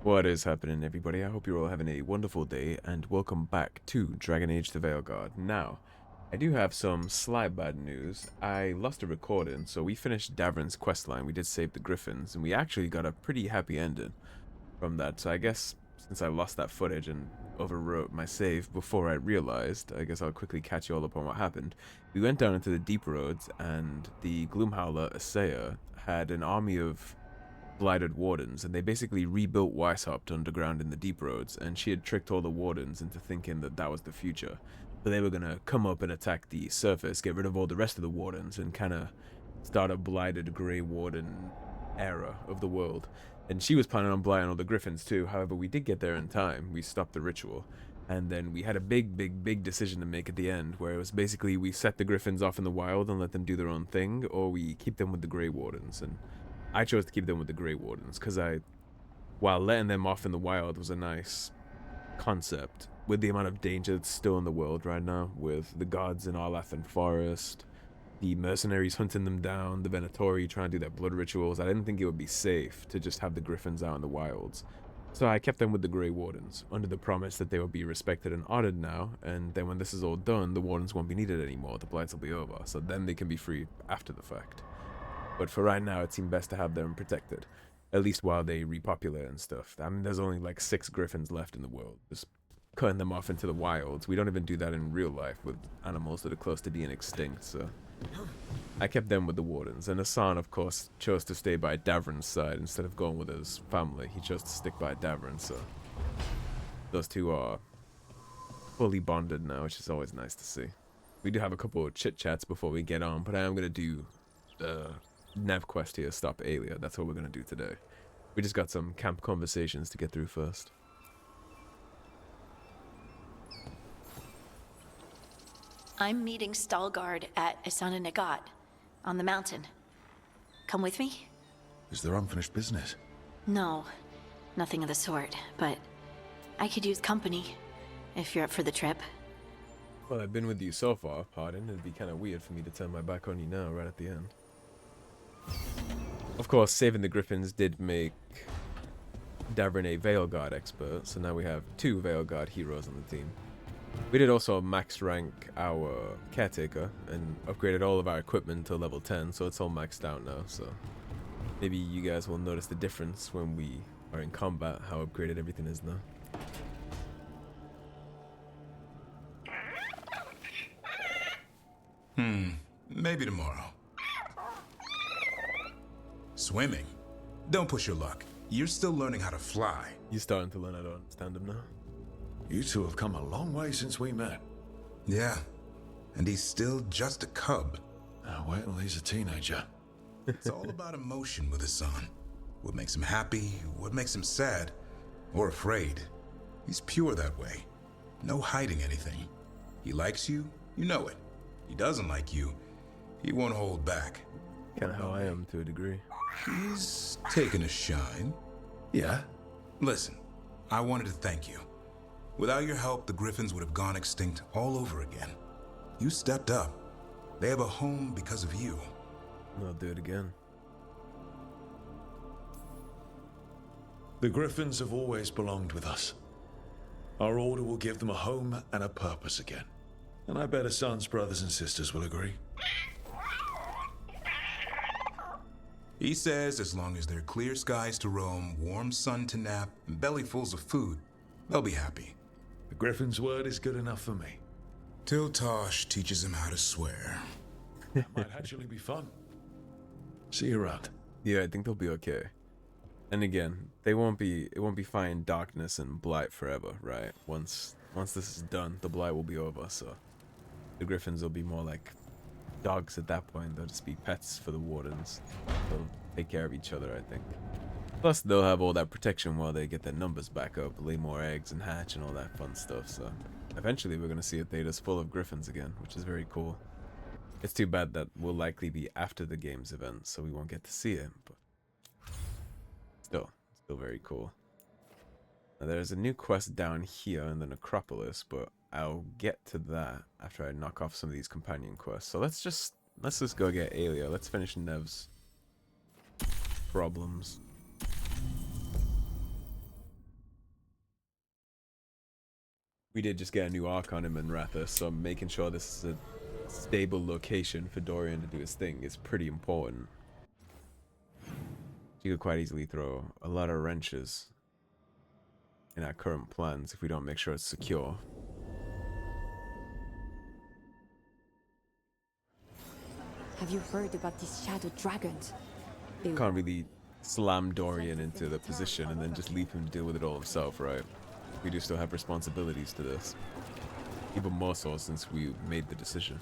What is happening, everybody? I hope you're all having a wonderful day, and welcome back to Dragon Age the Veilguard. Now, I do have some slight bad news. I lost a recording, so we finished Davrin's questline. We did save the Griffins, and we actually got a pretty happy ending from that. So I guess since I lost that footage and overwrote my save before I realized, I guess I'll quickly catch you all up on what happened. We went down into the deep roads, and the Gloomhowler Asaya had an army of blighted wardens, and they basically rebuilt Weishaupt underground in the deep roads, and she had tricked all the wardens into thinking that that was the future. So they were gonna come up and attack the surface, get rid of all the rest of the wardens, and kind of start a blighted Grey Warden era of the world. And she was planning on blighting all the Griffins too. However, we did get there in time. We stopped the ritual, and then we had a big decision to make at the end, where it was basically we set the Griffins off in the wild and let them do their own thing, or we keep them with the Grey Wardens. And I chose to keep them with the Grey Wardens, because while letting them off in the wild was a nice concept, with the amount of danger that's still in the world right now, with the gods in Arlathan Forest, the mercenaries hunting them down, the Venatori trying to do their blood rituals, I didn't think it would be safe to just have the Griffins out in the wilds. So I kept them with the Grey Wardens, under the promise that they will be respected and honored now, and then when this is all done, the Wardens won't be needed anymore, the Blights will be over, so then they can be free after the fact. But for right now, it seemed best to have them protected, at least while they repopulate and stuff. I mean, there's only like 6 Griffins left in the world. Just cutting them off into the wilds. We don't even do that in real life with animals that are close to being extinct, so I kept them with the Wardens. And Hassan, of course, chose to stay by Davrin's side instead of going with his family. He chose to stick by Davrin, so those two are fully bonded now, which is always nice to see. We do have a couple of chit-chats before we get on, but I am going to do Nev quest here, stop Aelia. That's what we're gonna do today. We just got some camp conversations to get through first. I'm meeting Stalgard at Isana Nagat on the mountain. Come with me? Is there unfinished business? No, nothing of the sort, but I could use company if you're up for the trip. Well, I've been with you so far, pardon. It'd be kind of weird for me to turn my back on you now, right at the end. Of course, saving the Griffins did make Davrin a Veilguard expert, so now we have 2 Veilguard heroes on the team. We did also max rank our caretaker and upgraded all of our equipment to level 10, so it's all maxed out now, so maybe you guys will notice the difference when we are in combat, how upgraded everything is now. Maybe tomorrow. Swimming? Don't push your luck. You're still learning how to fly. You're starting to learn how to understand him now. You two have come a long way since we met. Yeah, and he's still just a cub. Wait till he's a teenager. It's all about emotion with his son. What makes him happy, what makes him sad, or afraid. He's pure that way. No hiding anything. He likes you, you know it. He doesn't like you, he won't hold back. Kind of how I am to a degree. He's taken a shine. Yeah? Listen, I wanted to thank you. Without your help, the Griffins would have gone extinct all over again. You stepped up. They have a home because of you. I'll do it again. The Griffins have always belonged with us. Our order will give them a home and a purpose again. And I bet Hassan's brothers and sisters will agree. He says as long as there are clear skies to roam, warm sun to nap, and bellyfuls of food, they'll be happy. The Griffin's word is good enough for me. Till Taash teaches him how to swear. That might actually be fun. See you around. Yeah, I think they'll be okay. And again, it won't be fighting darkness and blight forever, right? Once this is done, the blight will be over, so the Griffins will be more like dogs at that point. They'll just be pets for the wardens. They'll take care of each other, I think. Plus, they'll have all that protection while they get their numbers back up, lay more eggs and hatch and all that fun stuff, so eventually we're going to see a Thedas full of Griffins again, which is very cool. It's too bad that will likely be after the game's event, so we won't get to see it, but still very cool. Now, there's a new quest down here in the Necropolis, but I'll get to that after I knock off some of these companion quests. So let's just go get Aelia. Let's finish Nev's problems. We did just get a new arc on him in Rathas, so making sure this is a stable location for Dorian to do his thing is pretty important. You could quite easily throw a lot of wrenches in our current plans if we don't make sure it's secure. Have you heard about these shadow dragons? They Can't really slam Dorian into the position and then just leave him to deal with it all himself, right? We do still have responsibilities to this. Even more so since we made the decision.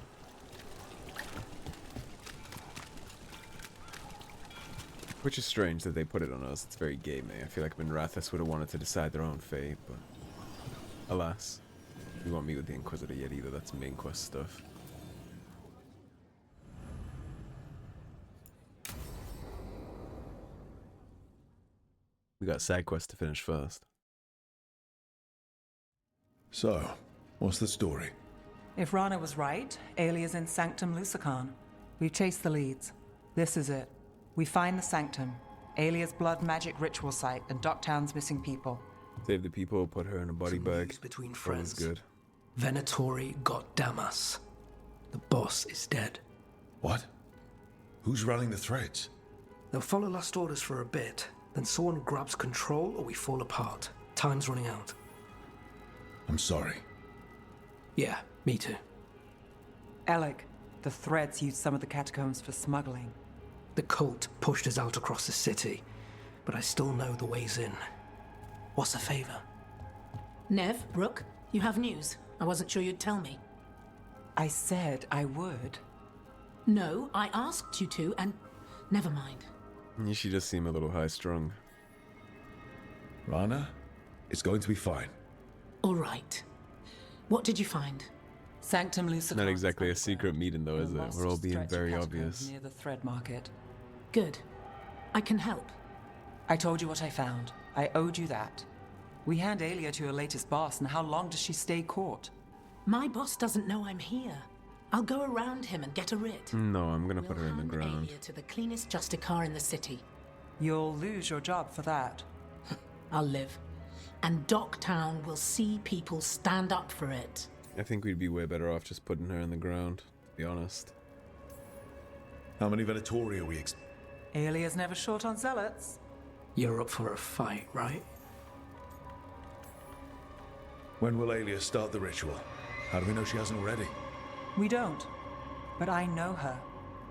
Which is strange that they put it on us. It's very gamey. I feel like Minrathis would have wanted to decide their own fate, but alas, we won't meet with the Inquisitor yet either. That's main quest stuff. We got side quests to finish first. So, what's the story? If Rana was right, Alia's in Sanctum Lucican. We've chased the leads. This is it. We find the Sanctum, Alia's blood magic ritual site, and Docktown's missing people. Save the people, put her in a body bag. Between All is friends. good. Venatori got Damas. The boss is dead. What? Who's running the threads? They'll follow last orders for a bit, then someone grabs control or we fall apart. Time's running out. I'm sorry. Yeah, me too. Alec, the threads used some of the catacombs for smuggling. The cult pushed us out across the city, but I still know the ways in. What's a favor? Nev, Rook, you have news. I wasn't sure you'd tell me. I said I would. No, I asked you to, and never mind. She does seem a little high-strung. Rana, it's going to be fine. All right. What did you find? Sanctum Lucican. Not exactly a secret meeting though, is it? We're all being very obvious. Near the thread market. Good. I can help. I told you what I found. I owed you that. We hand Alia to her latest boss, and how long does she stay caught? My boss doesn't know I'm here. I'll go around him and get a writ. No, I'm gonna put her in the Hand ground. Alia to the cleanest Justicar in the city. You'll lose your job for that. I'll live. And Docktown will see people stand up for it. I think we'd be way better off just putting her in the ground, to be honest. How many Venatori are we Alia's never short on zealots. You're up for a fight, right? When will Alia start the ritual? How do we know she hasn't already? We don't. But I know her.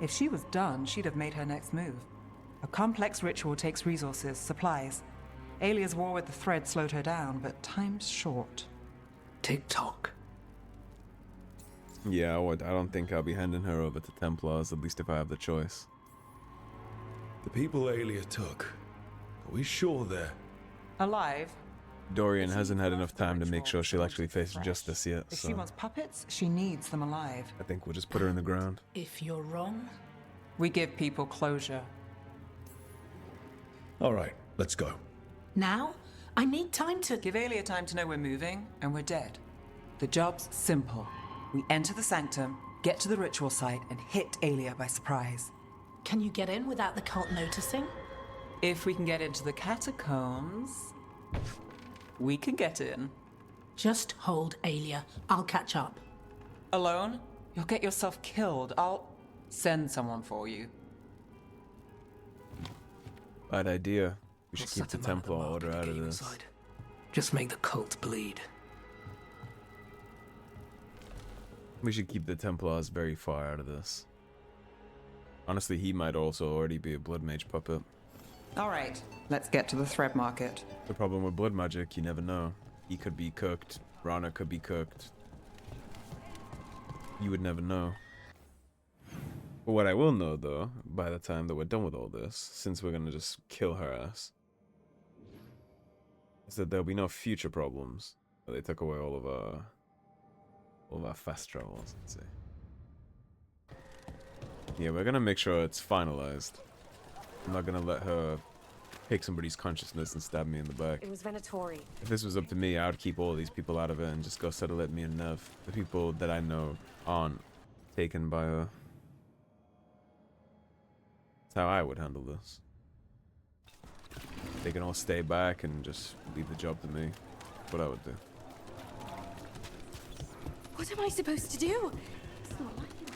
If she was done, she'd have made her next move. A complex ritual takes resources, supplies. Alia's war with the thread slowed her down, but time's short. Tick-tock. Yeah, I don't think I'll be handing her over to Templars, at least if I have the choice. The people Alia took, are we sure they're... Alive. Dorian hasn't had enough time to make sure she'll actually face justice yet, If so she wants puppets, she needs them alive. I think we'll just put her in the ground. If you're wrong, We give people closure. All right, let's go. now I need time to... Give Alia time to know we're moving, and we're dead. The job's simple. We enter the Sanctum, get to the ritual site, and hit Alia by surprise. Can you get in without the cult noticing? If we can get into the catacombs, we can get in. Just hold Alia. I'll catch up. Alone? You'll get yourself killed. I'll send someone for you. Bad idea. We should We'll keep the set 'em out Templar mark order at the out of game this. side. Just make the cult bleed. We should keep the Templars very far out of this. Honestly, he might also already be a blood mage puppet. All right, let's get to the thread market. The problem with blood magic, you never know. He could be cooked. Rana could be cooked. You would never know. But what I will know, though, by the time that we're done with all this, since we're gonna just kill her ass, is that there'll be no future problems. They took away all of our fast travels, let's see. Yeah, we're gonna make sure it's finalized. I'm not gonna let her take somebody's consciousness and stab me in the back. It was Venatori. If this was up to me, I would keep all these people out of it and just go settle it me and Nev. The people that I know aren't taken by her. That's how I would handle this. They can all stay back and just leave the job to me. That's what I would do. What am I supposed to do? It's not like it.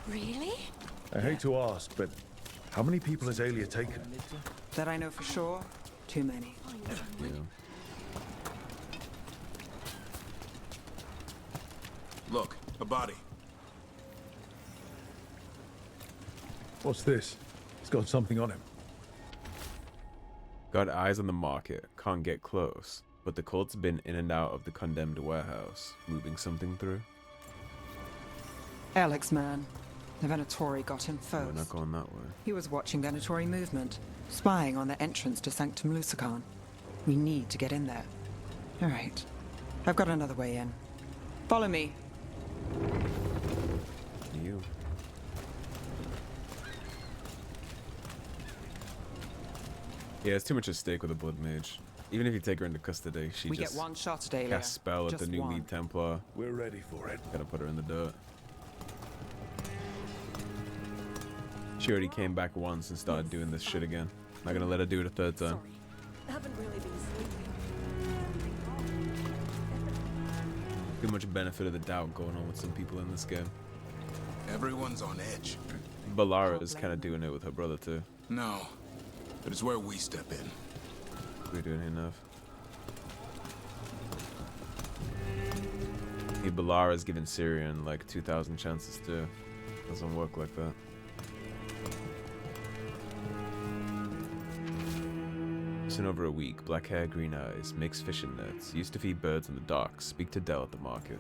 Really? I hate to ask, but how many people has Aelia taken? That I know for sure, too many. Yeah. Look, a body. What's this? He's got something on him. Got eyes on the market, can't get close, but the cult's been in and out of the condemned warehouse, moving something through. Alex, man. The Venatori got him We're first. not going that way. He was watching Venatori movement, spying on the entrance to Sanctum Lucican. We need to get in there. All right. I've got another way in. Follow me. You. Yeah, it's too much at stake with a blood mage. Even if you take her into custody, she We just get one shot at Aelia. casts spell at the Just new one. lead Templar. We're ready for it. Gotta put her in the dirt. She already came back once and started doing this shit again. Not gonna let her do it a third time. Sorry. I haven't really been sleeping. Too much benefit of the doubt going on with some people in this game. Everyone's on edge. Balara is kind of doing it with her brother too. No, but it's where we step in. We're doing enough. Yeah, Balara's giving Syrian like 2,000 chances too. Doesn't work like that. It's in over a week. Black hair, green eyes, makes fishing nets, used to feed birds in the docks, speak to Del at the market.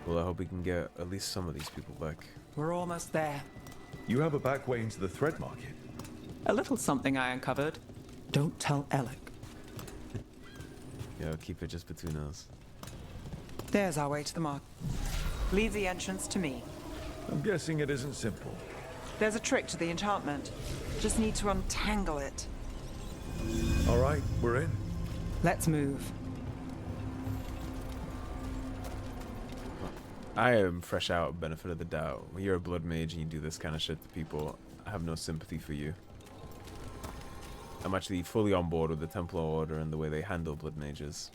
Well, I hope we can get at least some of these people back. We're almost there. You have a back way into the thread market. A little something I uncovered. Don't tell Alec. Yeah, keep it just between us. There's our way to the market. Leave the entrance to me. I'm guessing it isn't simple. There's a trick to the enchantment. Just need to untangle it. All right, we're in. Let's move. I am fresh out of benefit of the doubt. When you're a blood mage and you do this kind of shit to people, I have no sympathy for you. I'm actually fully on board with the Templar Order and the way they handle blood mages.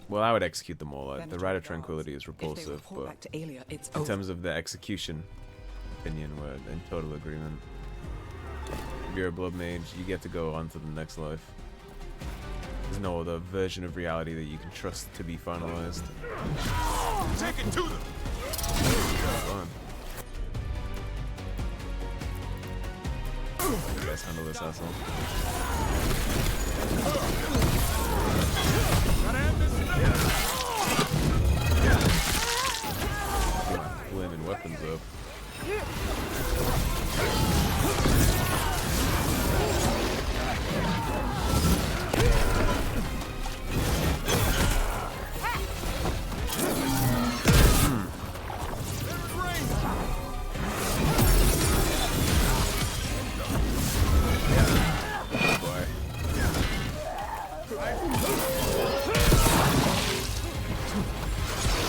Well, I would execute them all. The Rite of Tranquility is repulsive, but back to Aelia, it's in over. terms of the execution opinion, we're in total agreement. If you're a blood mage, you get to go on to the next life. There's no other version of reality that you can trust to be finalized. Take it to them! Fun. Let's handle this asshole. Get my flaming weapons up. Boy.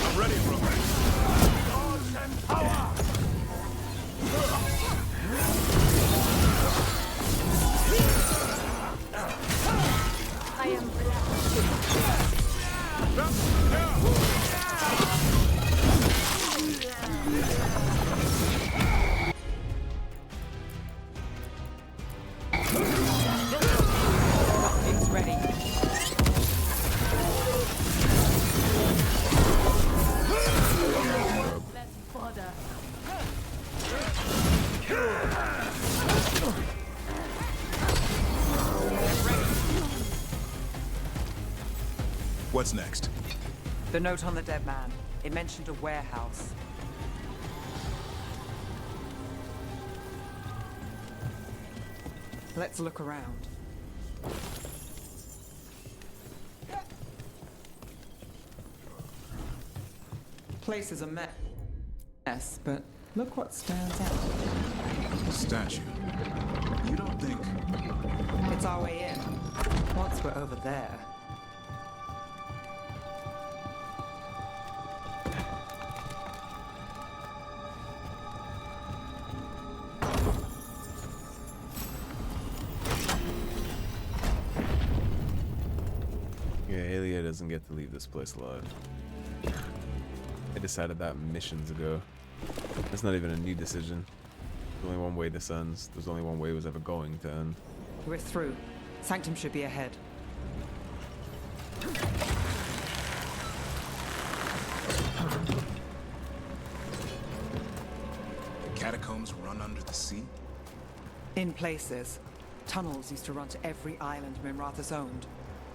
I'm ready, Rook. I am It's ready. Let's fodder. What's next? The note on the dead man. It mentioned a warehouse. Let's look around. Place is a mess, but look what stands out. Statue. You don't think... It's our way in. Once we're over there. doesn't get to leave this place alive. I decided that missions ago. That's not even a new decision. There's only one way this ends. There's only one way it was ever going to end. We're through. Sanctum should be ahead. The catacombs run under the sea? In places. Tunnels used to run to every island Minrathous owned.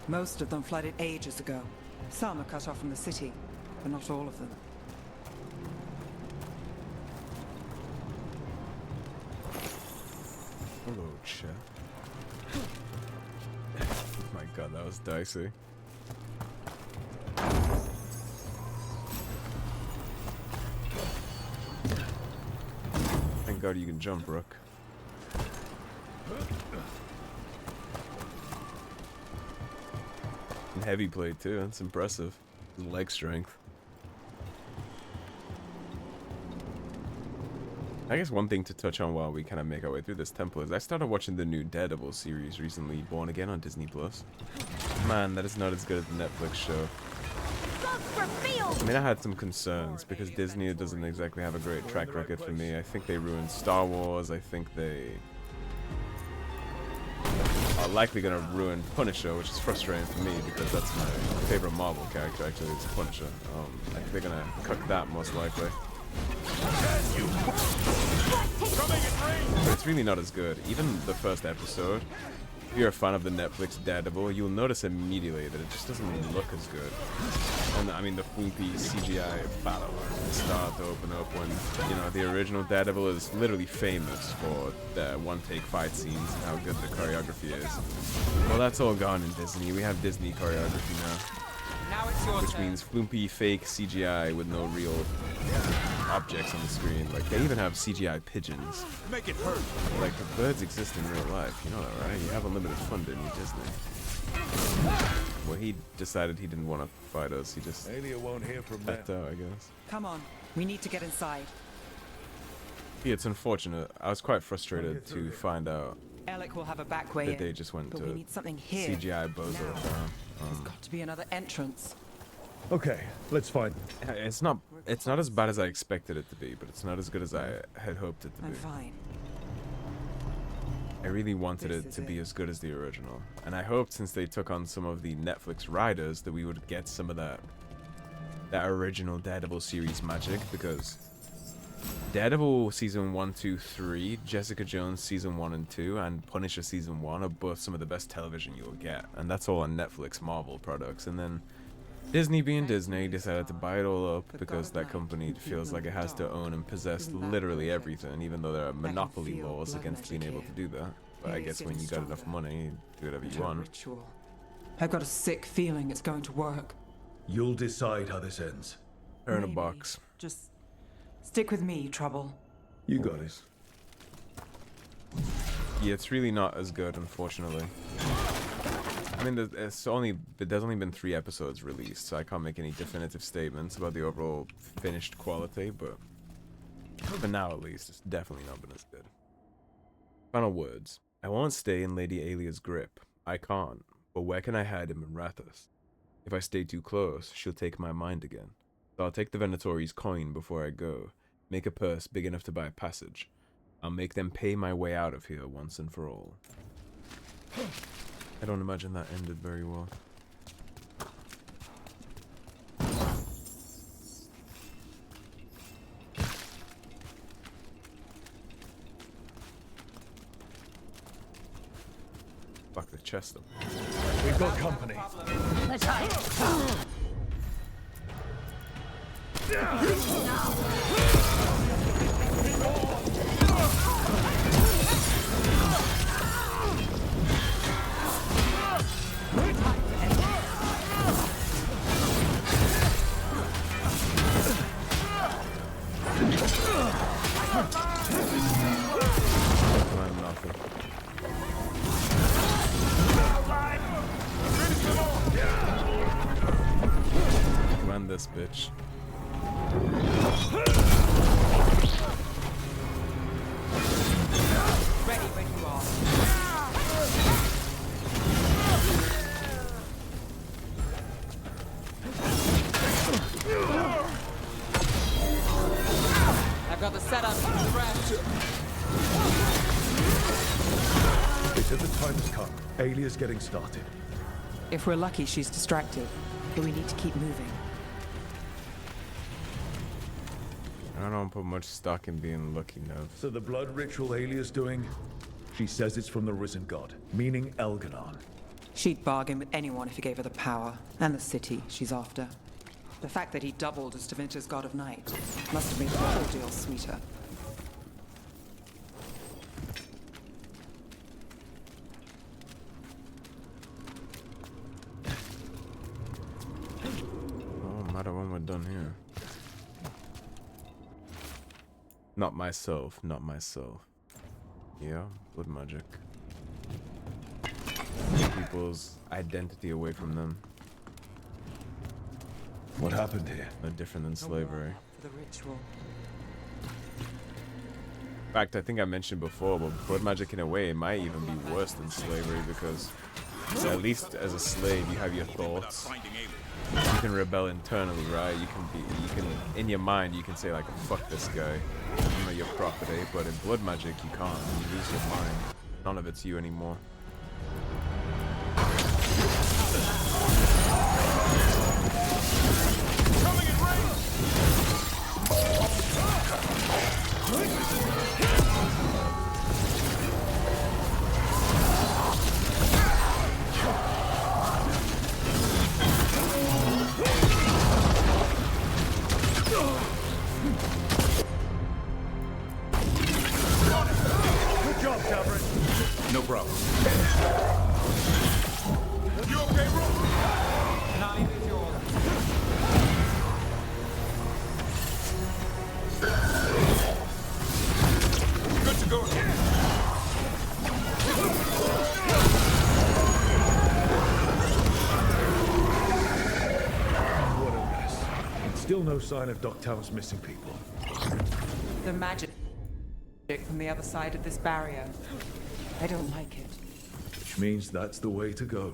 Most of them flooded ages ago. Some are cut off from the city, but not all of them. Hello, chat. Oh my god, that was dicey. Thank god you can jump, Rook. And heavy plate too, that's impressive. His leg strength. I guess one thing to touch on while we kind of make our way through this temple is I started watching the new Daredevil series recently, Born Again on Disney+. Man, that is not as good as the Netflix show. I mean, I had some concerns because Disney doesn't exactly have a great track record for me. I think they ruined Star Wars. I think they are likely going to ruin Punisher, which is frustrating for me because that's my favorite Marvel character, actually. It's Punisher. I think they're going to cut that most likely. But it's really not as good. Even the first episode, if you're a fan of the Netflix Daredevil, you'll notice immediately that it just doesn't look as good. And I mean, the floopy CGI battle start to open up when, you know, the original Daredevil is literally famous for the one-take fight scenes and how good the choreography is. Well, that's all gone in Disney. We have Disney choreography now. Which means floopy fake CGI with no real objects on the screen. Like, they even have CGI pigeons. Make it hurt. Like, the birds exist in real life. You know that, right? You have unlimited funding in Disney. Well, he decided he didn't want to fight us. He just Alia won't hear from backed out, I guess. Come on. We need to get inside. Yeah, it's unfortunate. I was quite frustrated to find out Alec will have a back way that they in, just went but to we need something here. CGI bozo Now. down. There's got to be another entrance. Okay, let's find. It's not as bad as I expected it to be, but it's not as good as I had hoped it to I'm be. fine. I really wanted This it is to be it. as good as the original, and I hoped since they took on some of the Netflix writers that we would get some of that original Daredevil series magic, because Daredevil season 1, 2, 3, Jessica Jones season 1 and 2, and Punisher season 1 are both some of the best television you'll get, and that's all on Netflix Marvel products. And then Disney, being Disney, decided to buy it all up because that company feels like it has to own and possess literally everything, even though there are monopoly laws against being able to do that. But I guess when you got enough money, you do whatever you want. Ritual. I've got a sick feeling it's going to work. You'll decide how this ends. Her in a Maybe. box. Just stick with me, Trouble. You got it. Yeah, it's really not as good, unfortunately. I mean, there's only been 3 episodes released, so I can't make any definitive statements about the overall finished quality, but for now at least, it's definitely not been as good. Final words. I won't stay in Lady Alia's grip. I can't, but where can I hide in Minrathous? If I stay too close, she'll take my mind again. So I'll take the Venatori's coin before I go, make a purse big enough to buy a passage. I'll make them pay my way out of here once and for all. I don't imagine that ended very well. Fuck the chest up. We've got company. Let's hide. I'm nothing. Run this bitch. Ready when you are. They said the time has come. Alia's getting started. If we're lucky, she's distracted. But we need to keep moving. I don't put much stock in being lucky, Nev. So the blood ritual Alia's doing, she says it's from the risen god, meaning Elganon. She'd bargain with anyone if he gave her the power, and the city she's after. The fact that he doubled as Devinter's god of night must have made the whole deal sweeter. Oh, matter when we're done here. Not myself, not myself. Yeah, blood magic. Take people's identity away from them. What happened here? No different than slavery. For the ritual. In fact, I think I mentioned before, but blood magic in a way might even be worse than slavery because at least as a slave you have your thoughts. You can rebel internally, right? You can in your mind you can say like, fuck this guy, I'm not your property. But in blood magic you can't. You lose your mind. None of it's you anymore. Good job, Davrin. No problem. You okay, Rook? Nine is yours. Good to go again. What a mess. And still no sign of Docktown's missing people. The magic from the other side of this barrier. I don't like it. Which means that's the way to go.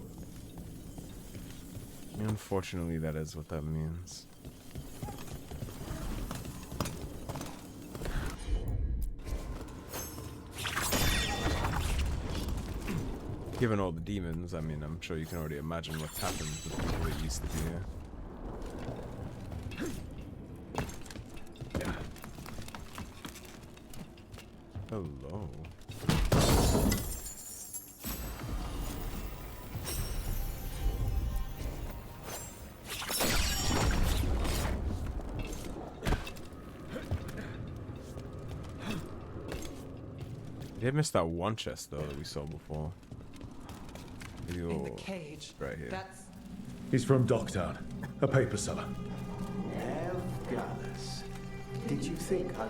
Unfortunately, that is what that means. Given all the demons, I mean, I'm sure you can already imagine what's happened with people that used to be here. Hello. Did miss that one chest though that we saw before? In the cage. Right here. That's He's from Docktown, a paper seller. Gallus, did you think I...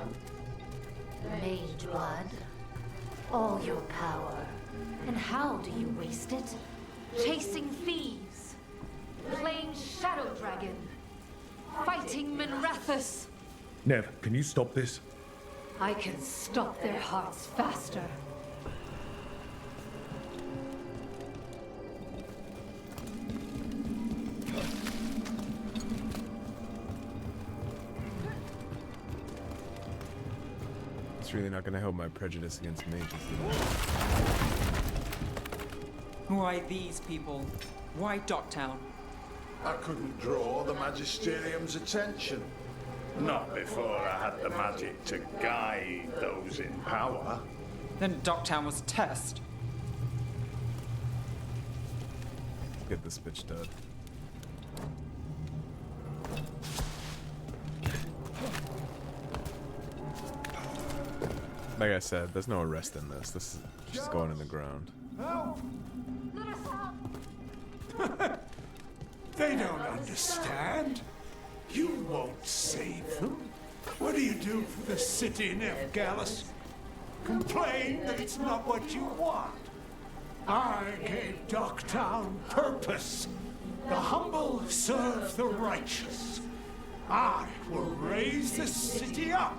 Mage blood. All your power. And how do you waste it? Chasing thieves. Playing Shadow Dragon. Fighting Minrathus. Nev, can you stop this? I can stop their hearts faster. It's really not gonna help my prejudice against mages, is it? why these people? Why Docktown? I couldn't draw the Magisterium's attention. Not before I had the magic to guide those in power. Then Docktown was a test. Get this bitch done. Like I said, there's no rest in this. This is just going in the ground. They don't understand. You won't save them. What do you do for the city, Nev Gallus? Complain that it's not what you want. I gave Docktown purpose. The humble serve the righteous. I will raise the city up.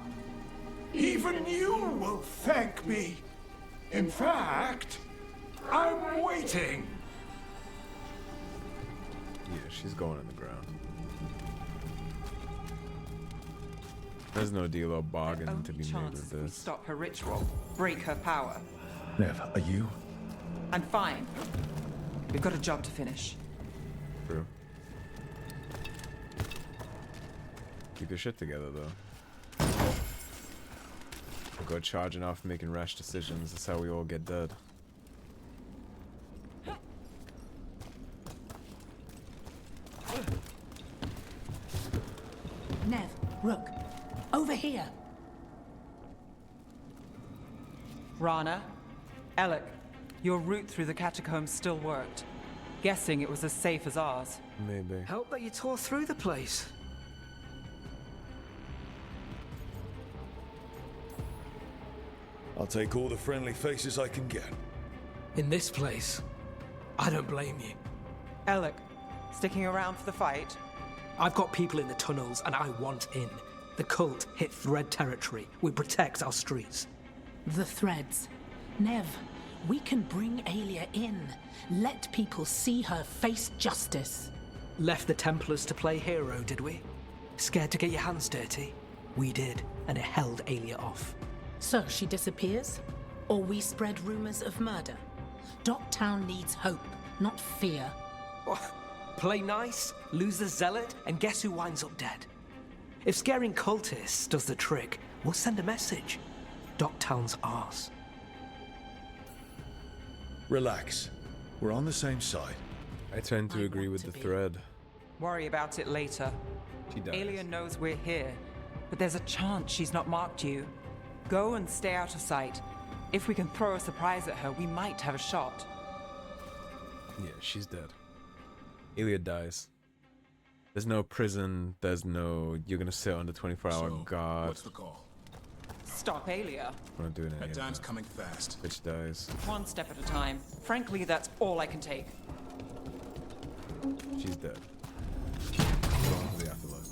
Even you will thank me. In fact, I'm waiting. Yeah, she's going in the ground. There's no deal or bargain to be made with We this. stop her ritual, break her power. Nev, are you? I'm fine. We've got a job to finish. True. Keep your shit together, though. We'll go charging off, making rash decisions. That's how we all get dead. Nev, Rook, over here. Rana, Alec, your route through the catacombs still worked. Guessing it was as safe as ours. Maybe. Help that you tore through the place. I'll take all the friendly faces I can get. In this place, I don't blame you. Alec, sticking around for the fight? I've got people in the tunnels and I want in. The cult hit Thread territory. We protect our streets. The threads. Nev, we can bring Aelia in. Let people see her face justice. Left the Templars to play hero, did we? Scared to get your hands dirty? We did, and it held Aelia off. So she disappears? Or we spread rumors of murder? Docktown needs hope, not fear. What? Play nice, lose the zealot, and guess who winds up dead? If scaring cultists does the trick, we'll send a message. Docktown's ours. Relax. We're on the same side. I tend to agree with the thread. Worry about it later. She does. Aelia knows we're here, but there's a chance she's not marked you. Go and stay out of sight. If we can throw a surprise at her, we might have a shot. Yeah, she's dead. Aelia dies. There's no prison. There's no. You're gonna sit on the 24-hour guard. What's the call? Stop Aelia. We're not doing any That of time's that. coming fast. Bitch dies. One step at a time. Frankly, that's all I can take. She's dead. Going to the afterlife.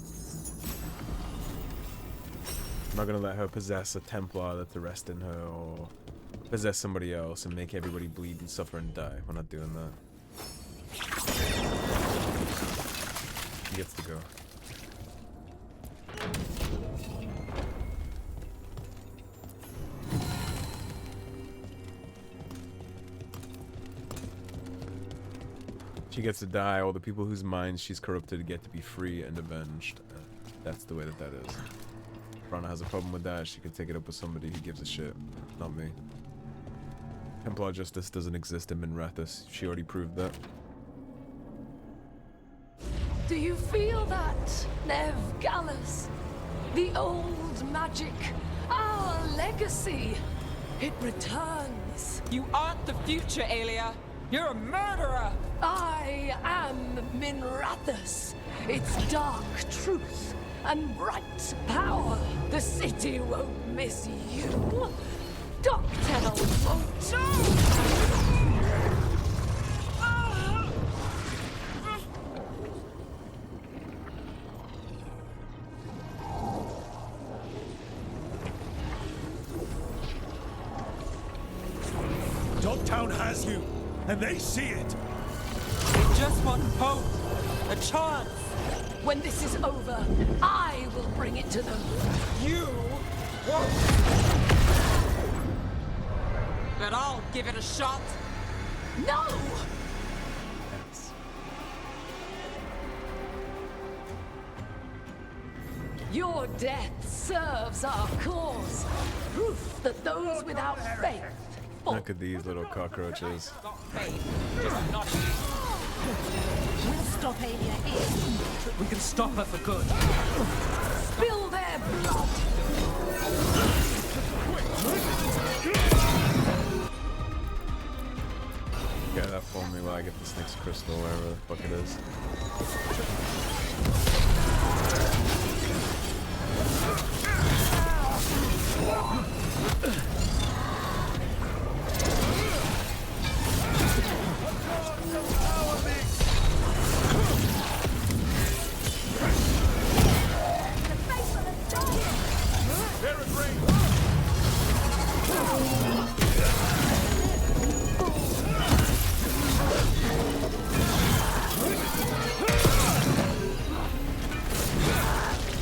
I'm not gonna let her possess a Templar that's arresting her or possess somebody else and make everybody bleed and suffer and die. We're not doing that. She gets to go. She gets to die. All the people whose minds she's corrupted get to be free and avenged. That's the way that is. If Rana has a problem with that, she can take it up with somebody who gives a shit. Not me. Templar justice doesn't exist in Minrathous. She already proved that. Do you feel that, Nev Gallus? The old magic, our legacy. It returns. You aren't the future, Aelia. You're a murderer! I am Minrathous. Its dark truth and bright power. The city won't miss you. Docktown won't too. Dogtown has you, and they see it. They just want hope. A chance. When this is over, I will bring it to them. You won't. But I'll give it a shot. No! Your death serves our cause. Proof that those without faith. Look at these little cockroaches. We'll stop Aelia here. We can stop her for good. Spill their blood. Get that for me while I get this next crystal, wherever the fuck it is.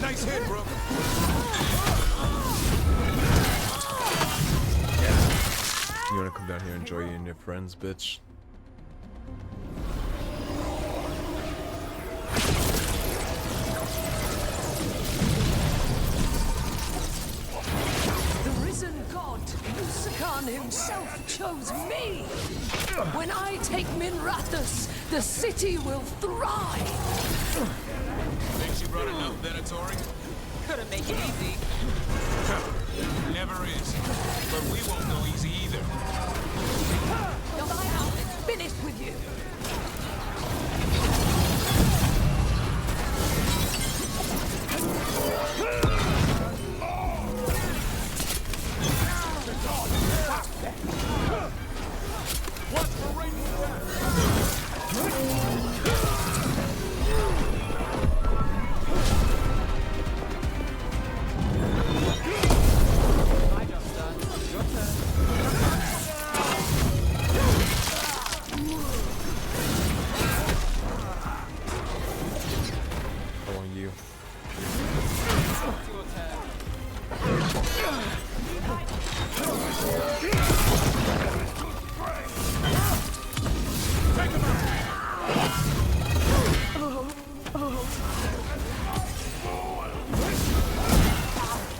Nice hit, bro. wanna come down here and enjoy you and your friends, bitch? Khan himself chose me. When I take Minrathous, the city will thrive. Think you brought enough Venatori? Couldn't make it easy. Never is. But we won't go easy either. Now my house is finished with you.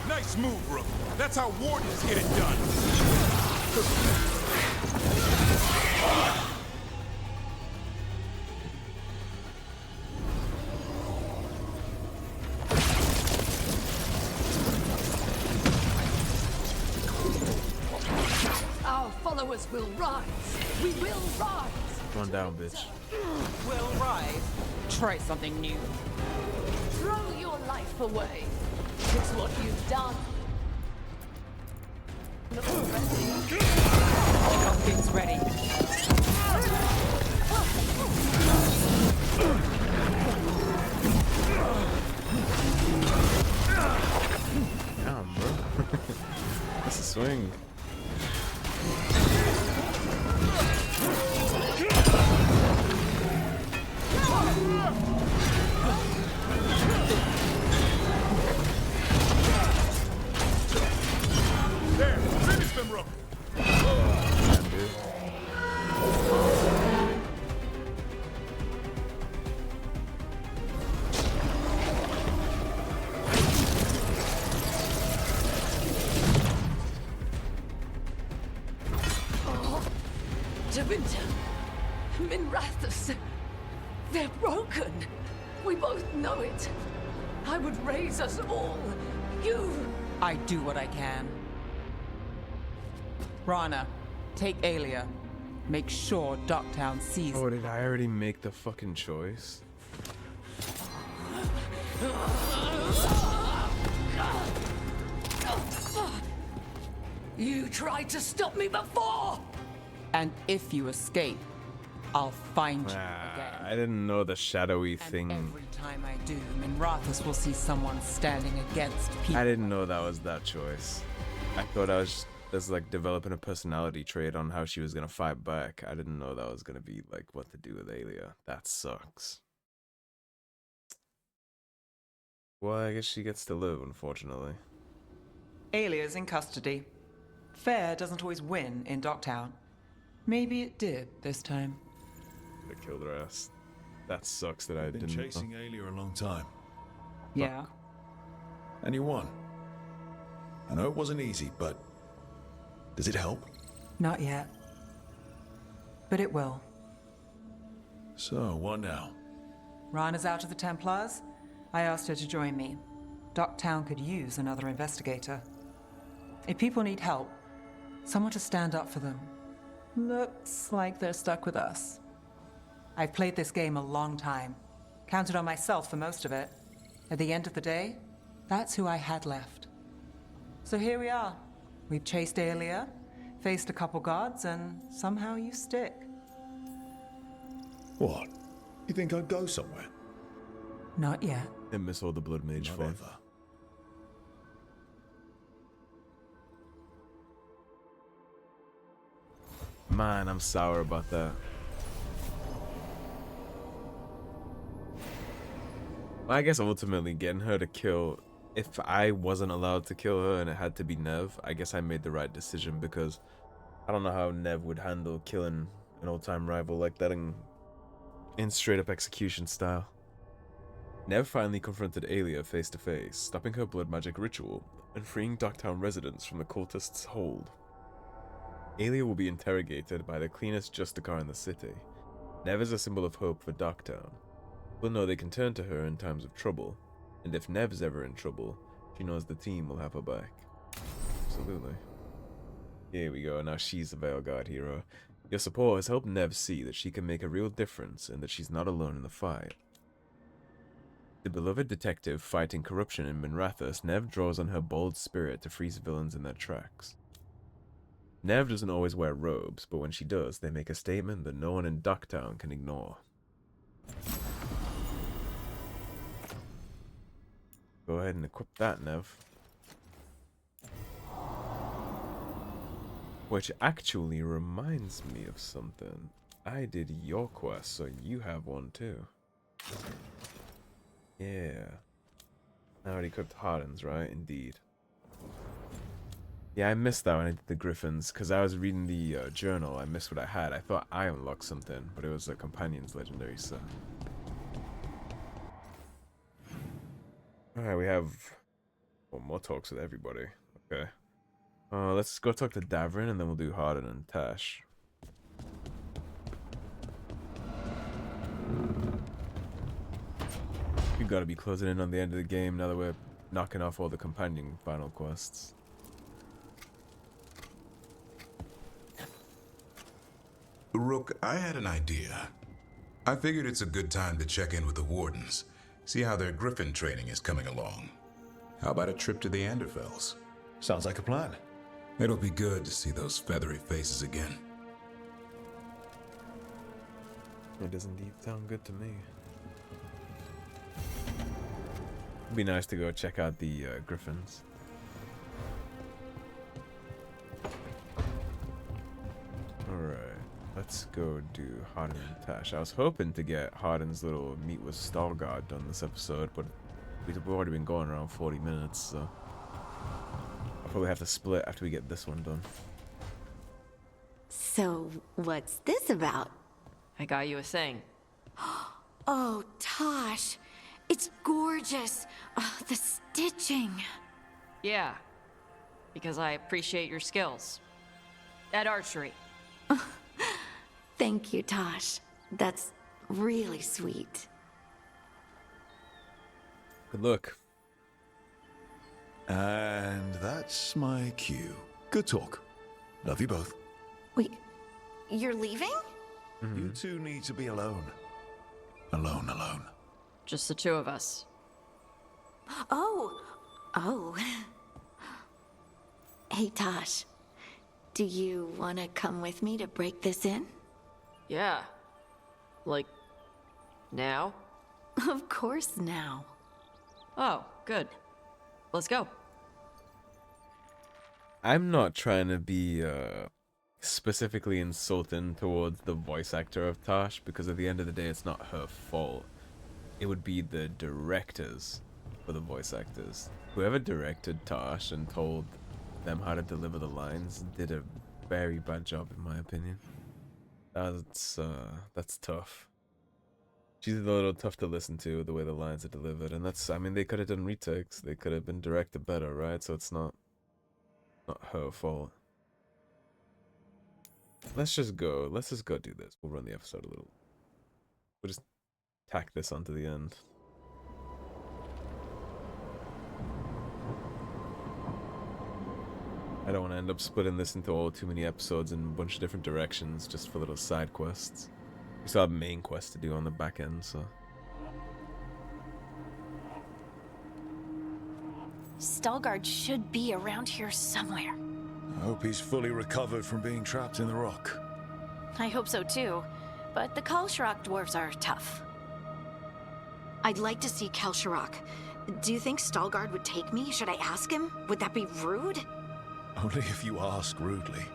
Nice move, Rook. That's how wardens get it done. Our followers will rise. We will rise. Run down, bitch. Will rise. Try something new. Throw your life away. It's what you've done. Something's ready. Damn, bro. That's a swing. There, finish them, Rook. Damn, dude. Davinta, Minrathous, they're broken. We both know it. I would raise us all. You. I do what I can. Rana, take Aelia. Make sure Docktown sees. Oh, did I already make the fucking choice? You tried to stop me before! And if you escape, I'll find you again. I didn't know the shadowy thing. Every time I do, Minrathous will see someone standing against people. I didn't know that was that choice. I thought I was just like developing a personality trait on how she was gonna fight back. I didn't know that was gonna be like what to do with Aelia. That sucks. Well, I guess she gets to live, unfortunately. Aelia's in custody. Fair doesn't always win in Docktown. Maybe it did this time. Could have killed her ass. That sucks that I Been didn't. chasing Aelia a long time. Yeah. And you won. I know it wasn't easy, but does it help? Not yet. But it will. So, what now? Rana's out of the Templars. I asked her to join me. Docktown could use another investigator. If people need help, someone to stand up for them. Looks like they're stuck with us. I've played this game a long time. Counted on myself for most of it. At the end of the day, that's who I had left. So here we are. We've chased Aelia, faced a couple guards, and somehow you stick. What? You think I'd go somewhere? Not yet. And miss all the blood mage Not fun. ever. Man, I'm sour about that. Well, I guess ultimately getting her to kill, if I wasn't allowed to kill her and it had to be Nev, I guess I made the right decision because I don't know how Nev would handle killing an old-time rival like that in straight-up execution style. Nev finally confronted Aelia face to face, stopping her blood magic ritual and freeing Docktown residents from the cultists' hold. Aelia will be interrogated by the cleanest Justicar in the city. Nev is a symbol of hope for Docktown. People know they can turn to her in times of trouble, and if Nev's ever in trouble, she knows the team will have her back. Absolutely. Here we go, now she's a Veilguard hero. Your support has helped Nev see that she can make a real difference and that she's not alone in the fight. The beloved detective fighting corruption in Minrathous, Nev draws on her bold spirit to freeze villains in their tracks. Nev doesn't always wear robes, but when she does, they make a statement that no one in Docktown can ignore. Go ahead and equip that, Nev. Which actually reminds me of something. I did your quest, so you have one too. Yeah. I already equipped Hardens, right? Indeed. Yeah, I missed that when I did the Griffins, because I was reading the journal. I missed what I had. I thought I unlocked something, but it was a Companion's Legendary set. Alright, we have more talks with everybody. Okay. Let's go talk to Davrin, and then we'll do Harden and Taash. We've got to be closing in on the end of the game now that we're knocking off all the companion final quests. Rook, I had an idea. I figured it's a good time to check in with the Wardens, see how their Griffin training is coming along. How about a trip to the Anderfells? Sounds like a plan. It'll be good to see those feathery faces again. It does indeed sound good to me. It'd be nice to go check out the Griffins. Alright, let's go do Harden and Taash. I was hoping to get Harden's little meet with Stalguard done this episode, but we've already been going around 40 minutes, so I'll probably have to split after we get this one done. So, what's this about? I got you a thing. Oh, Taash. It's gorgeous. Oh, the stitching. Yeah, because I appreciate your skills. At archery. Thank you, Taash. That's really sweet. Good luck. And that's my cue. Good talk. Love you both. Wait, you're leaving? You two need to be alone. Alone. Just the two of us. Oh. Hey, Taash. Do you want to come with me to break this in? Yeah. Like, now? Of course now. Oh, good. Let's go. I'm not trying to be specifically insulting towards the voice actor of Taash, because at the end of the day, it's not her fault. It would be the directors for the voice actors. Whoever directed Taash and told them how to deliver the lines did a very bad job, in my opinion. That's tough. She's a little tough to listen to, the way the lines are delivered, and that's, I mean, they could have done retakes, they could have been directed better, right? So it's not her fault. Let's just go do this. We'll run the episode a little. We'll just tack this onto the end. I don't want to end up splitting this into all too many episodes in a bunch of different directions just for little side quests. We still have main quests to do on the back end, so. Stalguard should be around here somewhere. I hope he's fully recovered from being trapped in the rock. I hope so too, but the Kalsharak dwarves are tough. I'd like to see Kalsharak. Do you think Stalguard would take me? Should I ask him? Would that be rude? Only if you ask rudely.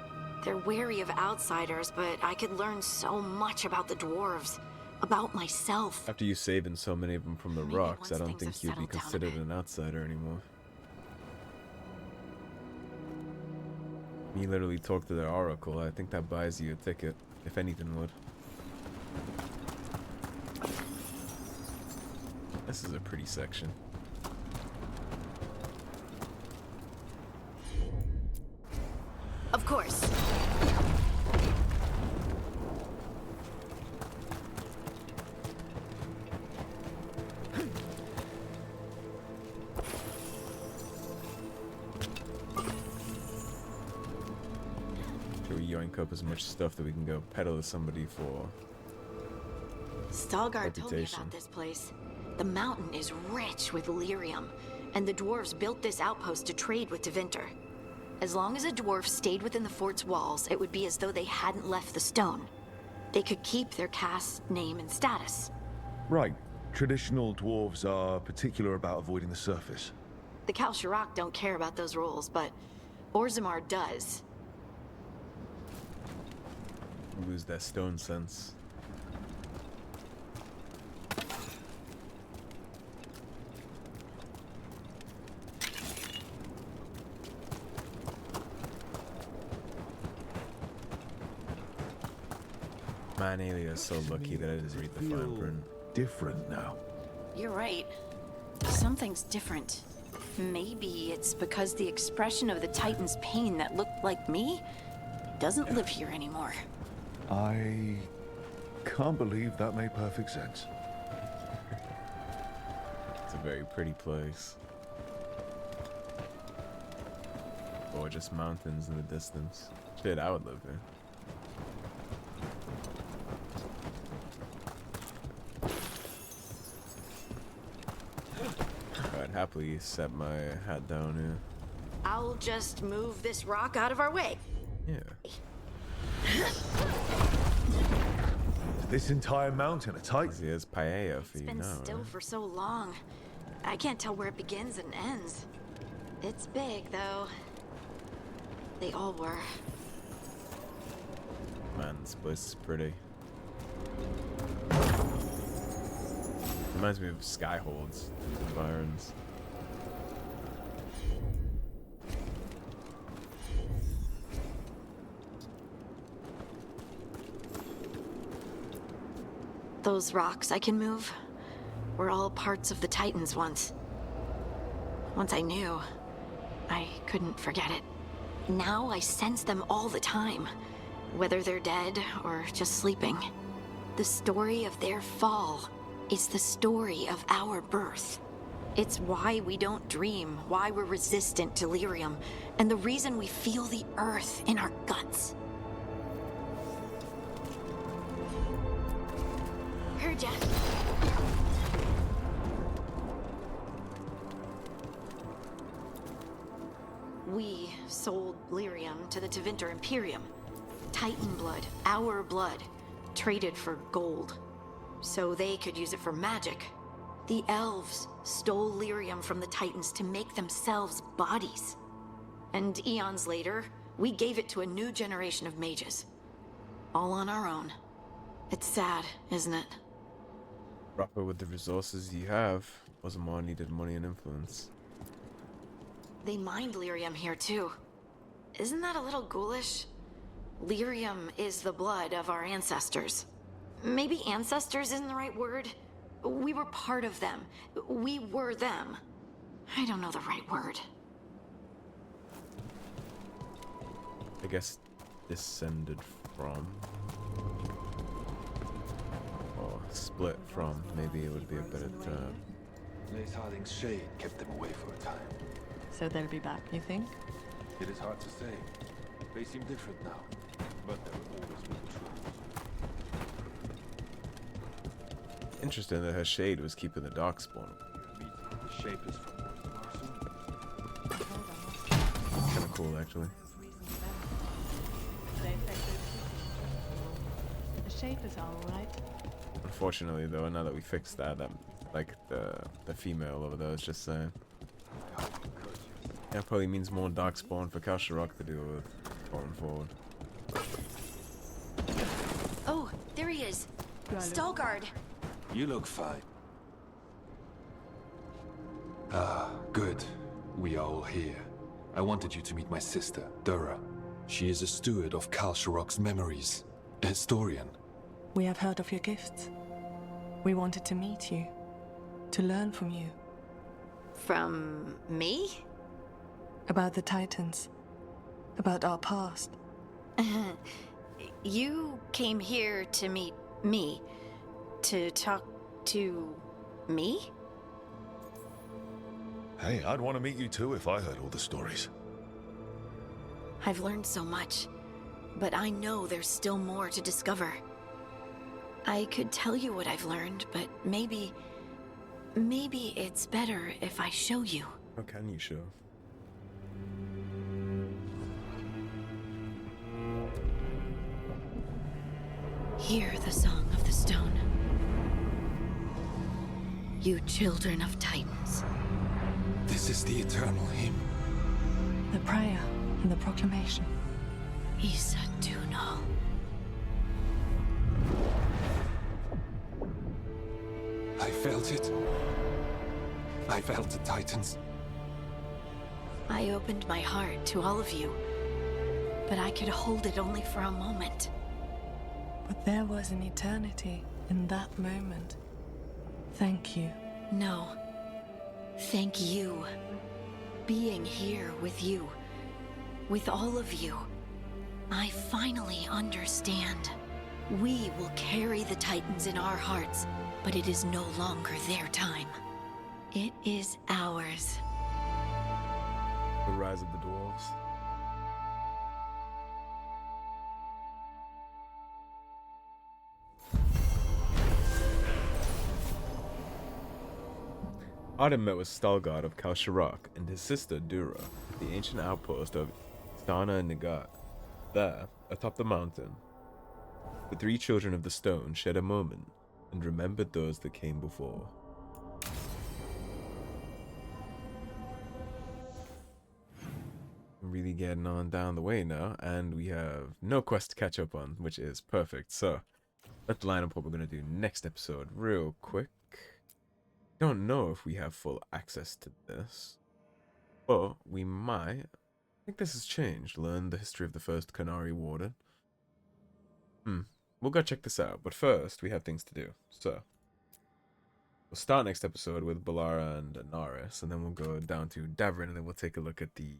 They're wary of outsiders, but I could learn so much about the dwarves. About myself. After you saving so many of them from the rocks, I don't think you'd be considered an outsider anymore. You literally talk to the Oracle. I think that buys you a ticket, if anything would. This is a pretty section. Of course. Yoink up as much stuff that we can go peddle to somebody for Stalgard told me about this place. The mountain is rich with lyrium, and the dwarves built this outpost to trade with Tevinter. As long as a dwarf stayed within the fort's walls, it would be as though they hadn't left the stone. They could keep their caste, name, and status. Right. Traditional dwarves are particular about avoiding the surface. The Kalsharak don't care about those rules, but Orzammar does. Lose their stone sense. Man, Aelia is so lucky that I didn't read the fine print. Different now. You're right. Something's different. Maybe it's because the expression of the Titan's pain that looked like me doesn't live here anymore. I can't believe that made perfect sense. It's a very pretty place. Gorgeous mountains in the distance. Shit, I would live there. I'd happily set my hat down here. I'll just move this rock out of our way. Yeah. This entire mountain a Titan? Here's paella for you now. It's been still for so long. I can't tell where it begins and ends. It's big, though. They all were. Man, this place is pretty. Reminds me of Skyholds, environs. Those rocks I can move were all parts of the Titans once. Once I knew, I couldn't forget it. Now I sense them all the time, whether they're dead or just sleeping. The story of their fall is the story of our birth. It's why we don't dream, why we're resistant to lyrium, and the reason we feel the earth in our guts. Heard ya. We sold lyrium to the Tevinter Imperium. Titan blood, our blood, traded for gold. So they could use it for magic. The elves stole lyrium from the Titans to make themselves bodies. And eons later, we gave it to a new generation of mages. All on our own. It's sad, isn't it? Proper with the resources you have. Orzammar needed money and influence. They mined lyrium here too. Isn't that a little ghoulish? Lyrium is the blood of our ancestors. Maybe ancestors isn't the right word. We were part of them. We were them. I don't know the right word. I guess descended from. Or split from. Maybe it would be a better term. Lace Harding's shade kept them away for a time. So they'll be back, you think? It is hard to say. They seem different now, but there will always be the truth. Interesting that her shade was keeping the darkspawn. The shape is from Kind of cool, actually. The shape is all right. Unfortunately, though, now that we fixed that, like the female over there is just saying. That probably means more darkspawn for Kalsharak to deal with going forward. Oh, there he is. Stalgard. You look fine. Ah, good. We are all here. I wanted you to meet my sister, Dura. She is a steward of Kalsharok's memories, a historian. We have heard of your gifts. We wanted to meet you, to learn from you. From me? About the Titans, about our past. You came here to meet me, to talk to me? Hey, I'd want to meet you too if I heard all the stories. I've learned so much, but I know there's still more to discover. I could tell you what I've learned, but maybe it's better if I show you. How can you show? Hear the song of the stone. You children of Titans. This is the eternal hymn. The prayer and the proclamation. Isa Tunal. I felt it. I felt the Titans. I opened my heart to all of you, but I could hold it only for a moment. But there was an eternity in that moment. Thank you. No. Thank you. Being here with you, with all of you, I finally understand. We will carry the Titans in our hearts, but it is no longer their time. It is ours. The rise of the dwarves. Arden met with Stalgard of Kalsharok and his sister Dura at the ancient outpost of Stana and Nagat. There, atop the mountain, the three children of the stone shared a moment and remembered those that came before. Really getting on down the way now, and we have no quest to catch up on, which is perfect. So let's line up what we're going to do next episode real quick. Don't know if we have full access to this, but we might. I think this has changed. Learn the history of the first Canary Warden. We'll go check this out, but first we have things to do. So we'll start next episode with Balara and Anaris, and then we'll go down to Davrin, and then we'll take a look at the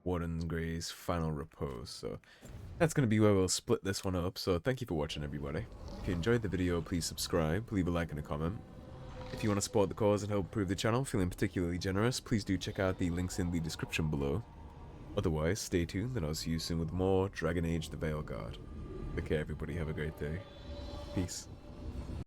Warden's Grey's final repose. So that's going to be where we'll split this one up. So thank you for watching, everybody. If you enjoyed the video, please subscribe, leave a like and a comment. If you want to support the cause and help improve the channel, feeling particularly generous, please do check out the links in the description below. Otherwise, stay tuned and I'll see you soon with more Dragon Age the Veilguard. Take care, everybody. Have a great day. Peace.